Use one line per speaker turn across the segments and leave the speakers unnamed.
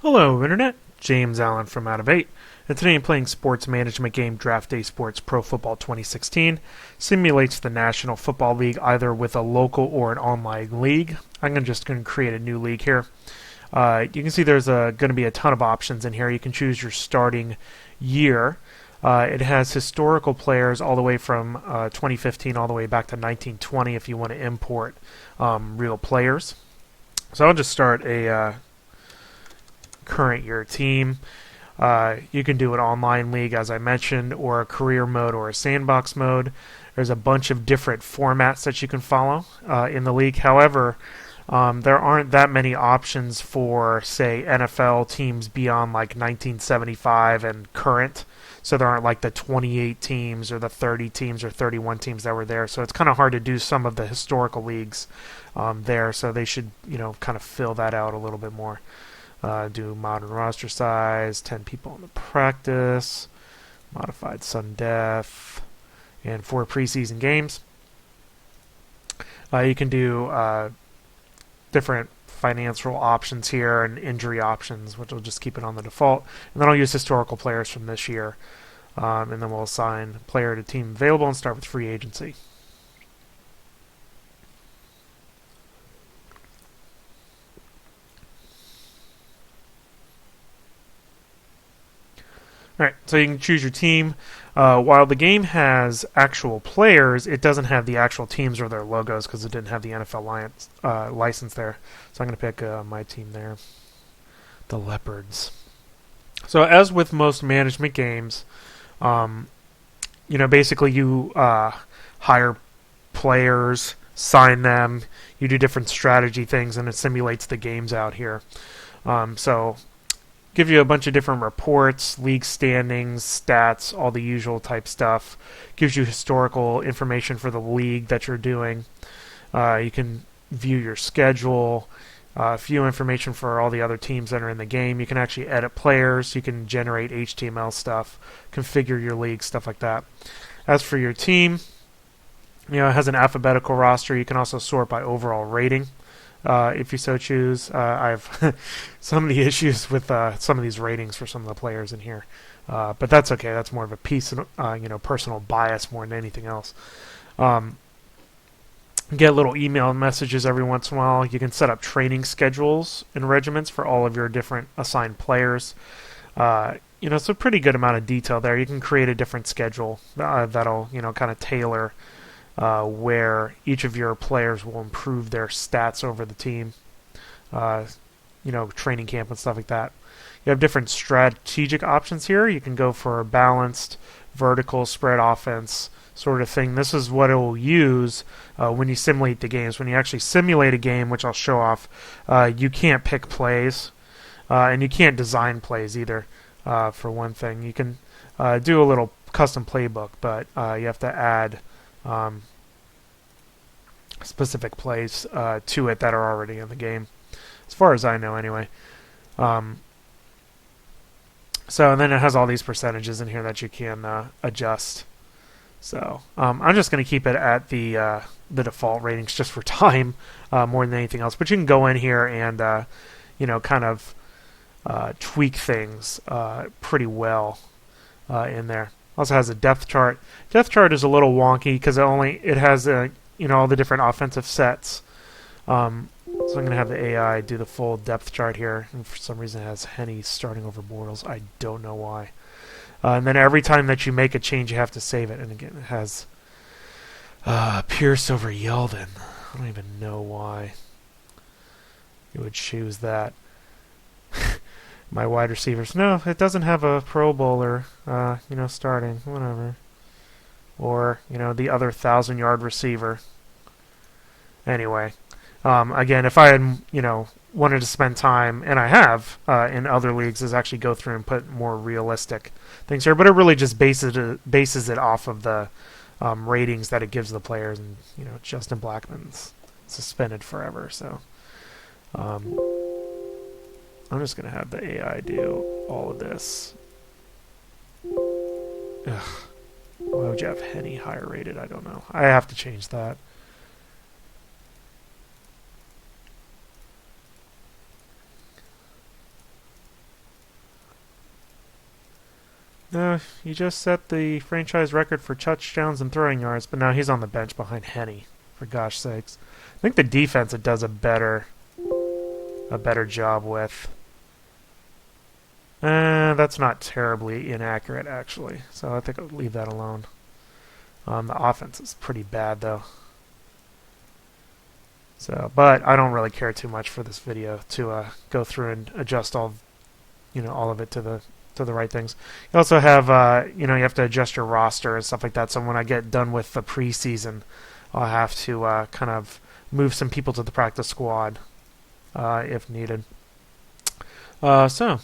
Hello, Internet. James Allen from Out of 8, and today I'm playing sports management game Draft Day Sports Pro Football 2016. Simulates the National Football League either with a local or an online league. I'm just going to create a new league here. You can see there's going to be a ton of options in here. You can choose your starting year. It has historical players all the way from 2015 all the way back to 1920 if you want to import real players. So I'll just start a current year team. You can do an online league, as I mentioned, or a career mode or a sandbox mode. There's a bunch of different formats that you can follow in the league. However, there aren't that many options for, say, NFL teams beyond like 1975 and current. So there aren't like the 28 teams or the 30 teams or 31 teams that were there. So it's kind of hard to do some of the historical leagues there. So they should, kind of fill that out a little bit more. Do modern roster size, 10 people in the practice, modified sudden death, and 4 preseason games. You can do different financial options here and injury options, which will just keep it on the default. And then I'll use historical players from this year, and then we'll assign player to team available and start with free agency. Alright, so you can choose your team. While the game has actual players, it doesn't have the actual teams or their logos because it didn't have the NFL license there. So I'm going to pick my team there, the Leopards. So as with most management games, basically you hire players, sign them, you do different strategy things, and it simulates the games out here. So give you a bunch of different reports, league standings, stats, all the usual type stuff. Gives you historical information for the league that you're doing. You can view your schedule, a few information for all the other teams that are in the game. You can actually edit players. You can generate HTML stuff, configure your league, stuff like that. As for your team, it has an alphabetical roster. You can also sort by overall rating. If you so choose. I have so many issues with some of these ratings for some of the players in here, but that's okay. That's more of a piece of personal bias more than anything else. Get little email messages every once in a while. You can set up training schedules in regiments for all of your different assigned players. It's a pretty good amount of detail there. You can create a different schedule that'll kind of tailor where each of your players will improve their stats over the team, training camp and stuff like that. You have different strategic options here. You can go for a balanced, vertical, spread offense sort of thing. This is what it will use when you simulate the games. When you actually simulate a game, which I'll show off, you can't pick plays, and you can't design plays either, for one thing. You can do a little custom playbook, but you have to add specific plays to it that are already in the game, as far as I know anyway. So and then it has all these percentages in here that you can adjust. So I'm just going to keep it at the default ratings just for time more than anything else. But you can go in here and kind of tweak things pretty well in there. Also has a depth chart. Depth chart is a little wonky because it has all the different offensive sets. So I'm going to have the AI do the full depth chart here. And for some reason it has Henny starting over Bortles. I don't know why. And then every time that you make a change, you have to save it. And again, it has Pierce over Yeldon. I don't even know why you would choose that. My wide receivers. No, it doesn't have a Pro Bowler, starting, whatever. Or, the other 1,000-yard receiver. Anyway, again, if I had, wanted to spend time, and I have in other leagues, is actually go through and put more realistic things here. But it really just bases it off of the ratings that it gives the players. And, Justin Blackman's suspended forever, so I'm just going to have the AI do all of this. Ugh. Why would you have Henny higher rated? I don't know. I have to change that. You just set the franchise record for touchdowns and throwing yards, but now he's on the bench behind Henny. For gosh sakes, I think the defense it does a better job with. That's not terribly inaccurate actually, so I think I'll leave that alone. The offense is pretty bad though. So, but I don't really care too much for this video to go through and adjust all of it to the right things. You also have you have to adjust your roster and stuff like that. So when I get done with the preseason, I'll have to kind of move some people to the practice squad if needed. So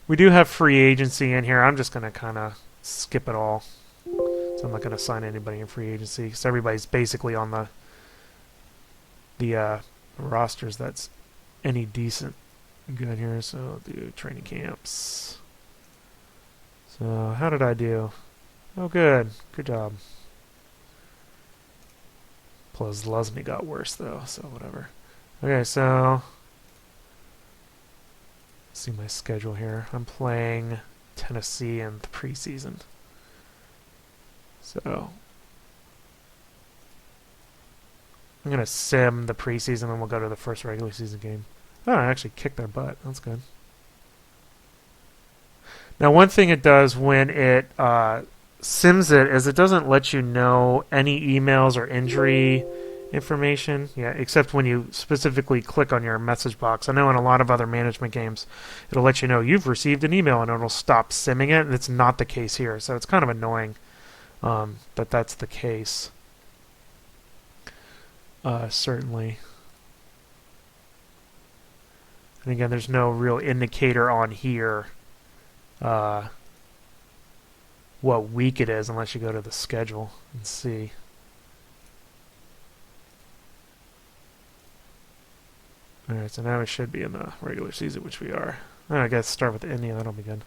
we do have free agency in here. I'm just going to kind of skip it all. So I'm not going to sign anybody in free agency because everybody's basically on the rosters that's any decent good here. So I'll do training camps. So how did I do? Oh, good. Good job. Plus Lesney got worse though, so whatever. Okay, so let's see my schedule here. I'm playing Tennessee in the preseason. So I'm going to sim the preseason and we'll go to the first regular season game. Oh, I actually kicked their butt. That's good. Now, one thing it does when it sims it is it doesn't let you know any emails or injury information. Yeah, except when you specifically click on your message box. I know in a lot of other management games, it'll let you know you've received an email and it'll stop simming it. And it's not the case here, so it's kind of annoying that that's the case. Certainly. And again, there's no real indicator on here what week it is unless you go to the schedule and see. Alright, so now we should be in the regular season, which we are. I guess start with India, that'll be good.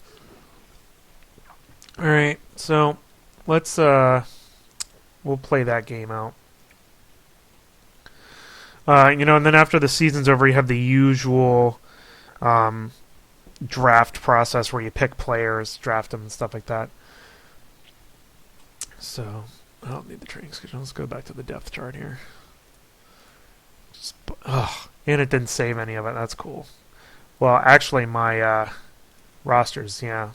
Alright, so let's we'll play that game out. And then after the season's over, you have the usual draft process where you pick players, draft them, and stuff like that. So I don't need the training schedule. Let's go back to the depth chart here. And it didn't save any of it. That's cool. Well, actually, my rosters, yeah,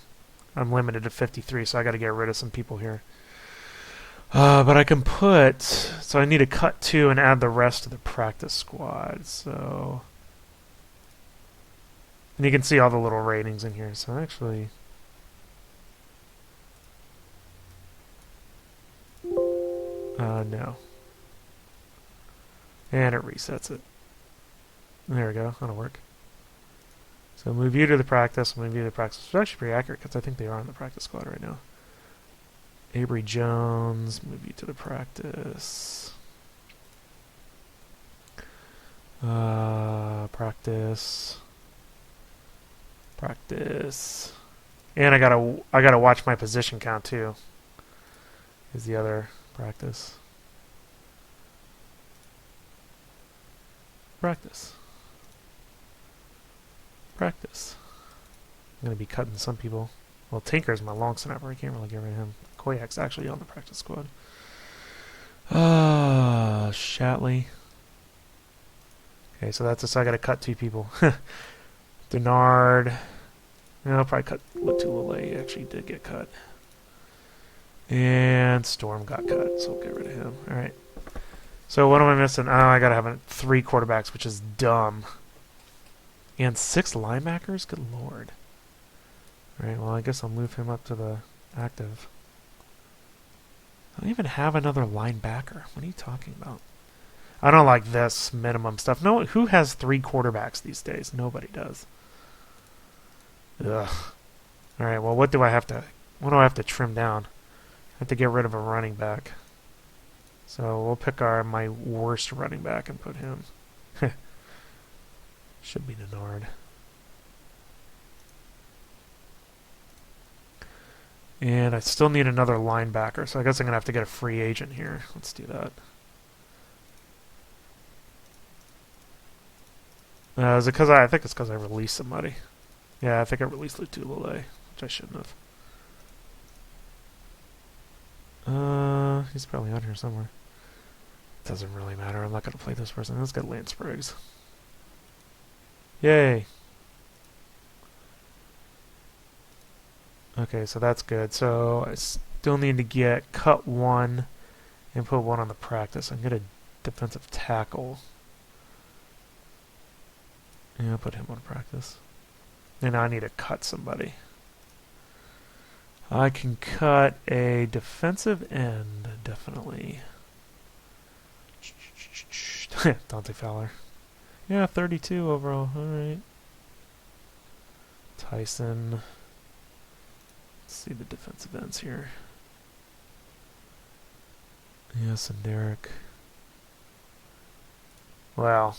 I'm limited to 53, so I got to get rid of some people here. But I can so I need to cut 2 and add the rest of the practice squad. So, and you can see all the little ratings in here. So actually, no. And it resets it. There we go. That'll work. So move you to the practice, move you to the practice. It's actually pretty accurate because I think they are on the practice squad right now. Avery Jones, move you to the practice. Practice. And I gotta watch my position count too. Is the other practice. Practice. I'm gonna be cutting some people. Well, Tinker's my long snapper. I can't really get rid of him. Koyak's actually on the practice squad. Shatley. Okay, so I gotta cut 2 people. Denard. I'll probably cut Latulele. He actually did get cut. And Storm got cut, so we'll get rid of him. Alright. So what am I missing? Oh, I gotta have 3 quarterbacks, which is dumb. And 6 linebackers? Good lord. Alright, well I guess I'll move him up to the active. I don't even have another linebacker. What are you talking about? I don't like this minimum stuff. No, who has 3 quarterbacks these days? Nobody does. Ugh. Alright, well what do I have to trim down? I have to get rid of a running back. So we'll pick my worst running back and put him. Should be Denard. And I still need another linebacker, so I guess I'm going to have to get a free agent here. Let's do that. Is it because I think it's because I released somebody. Yeah, I think I released Latulele, which I shouldn't have. He's probably on here somewhere. Doesn't really matter. I'm not going to play this person. Let's get Lance Briggs. Yay. Okay, so that's good. So I still need to get cut 1 and put 1 on the practice. I'm going to defensive tackle. Yeah, I'll put him on practice. And I need to cut somebody. I can cut a defensive end, definitely. Dante Fowler. Yeah, 32 overall. Alright. Tyson. Let's see the defensive ends here. Yes, and Derek. Well.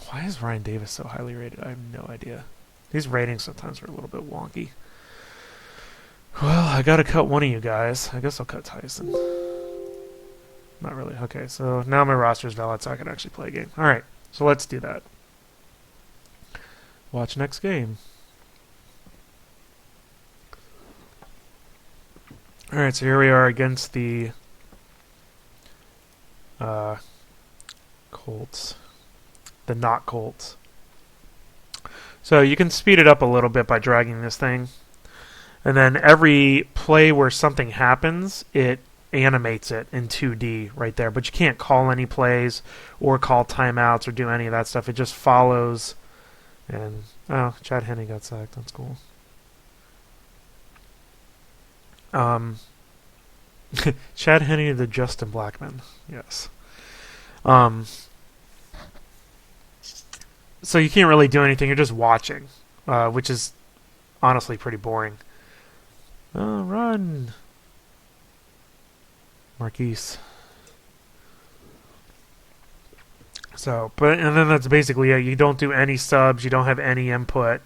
Why is Ryan Davis so highly rated? I have no idea. These ratings sometimes are a little bit wonky. Well, I gotta cut one of you guys. I guess I'll cut Tyson. Not really. Okay, so now my roster is valid, so I can actually play a game. Alright, so let's do that. Watch next game. Alright, so here we are against the Colts. The not Colts. So you can speed it up a little bit by dragging this thing. And then every play where something happens, it animates it in 2D right there. But you can't call any plays or call timeouts or do any of that stuff. It just follows. And, oh, Chad Henne got sacked. That's cool. Chad Henne to Justin Blackman. Yes. So you can't really do anything. You're just watching, which is honestly pretty boring. Oh, run. Marquise. So, and then that's basically it. You don't do any subs. You don't have any input.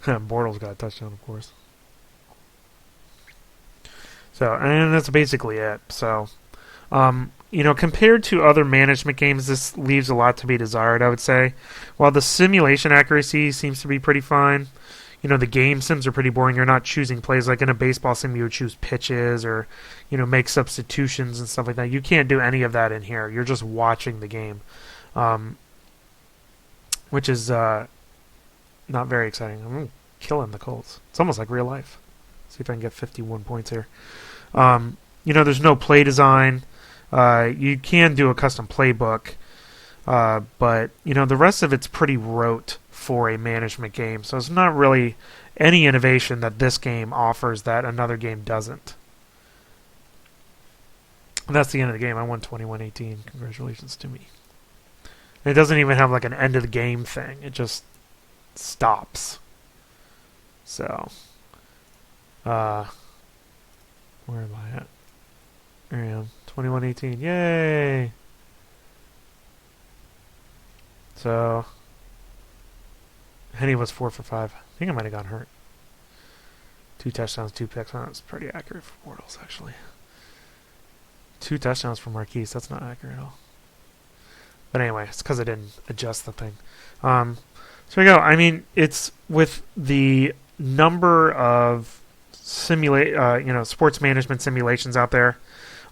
Bortles got a touchdown, of course. So, and that's basically it. So, compared to other management games, this leaves a lot to be desired, I would say. While the simulation accuracy seems to be pretty fine, the game sims are pretty boring. You're not choosing plays. Like in a baseball sim, you would choose pitches or, make substitutions and stuff like that. You can't do any of that in here. You're just watching the game, which is not very exciting. I'm killing the Colts. It's almost like real life. See if I can get 51 points here. There's no play design. You can do a custom playbook, but the rest of it's pretty rote for a management game. So it's not really any innovation that this game offers that another game doesn't. And that's the end of the game. I won 21-18. Congratulations to me. And it doesn't even have like an end of the game thing. It just stops. So, where am I at? There I am. 21-18. Yay! So, Henne was 4 for 5. I think I might have gotten hurt. 2 touchdowns, 2 picks. Oh, that's pretty accurate for Bortles, actually. 2 touchdowns for Marquise. That's not accurate at all. But anyway, it's because I didn't adjust the thing. So there you go. I mean, it's with the number of sports management simulations out there.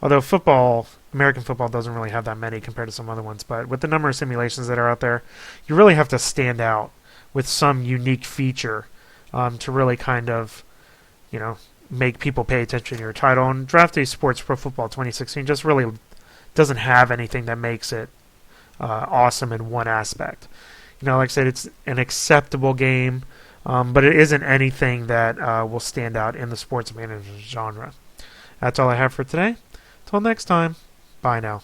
Although American football doesn't really have that many compared to some other ones, but with the number of simulations that are out there, you really have to stand out with some unique feature to really kind of, make people pay attention to your title. And Draft Day Sports Pro Football 2016 just really doesn't have anything that makes it awesome in one aspect. Like I said, it's an acceptable game, but it isn't anything that will stand out in the sports management genre. That's all I have for today. Till next time, bye now.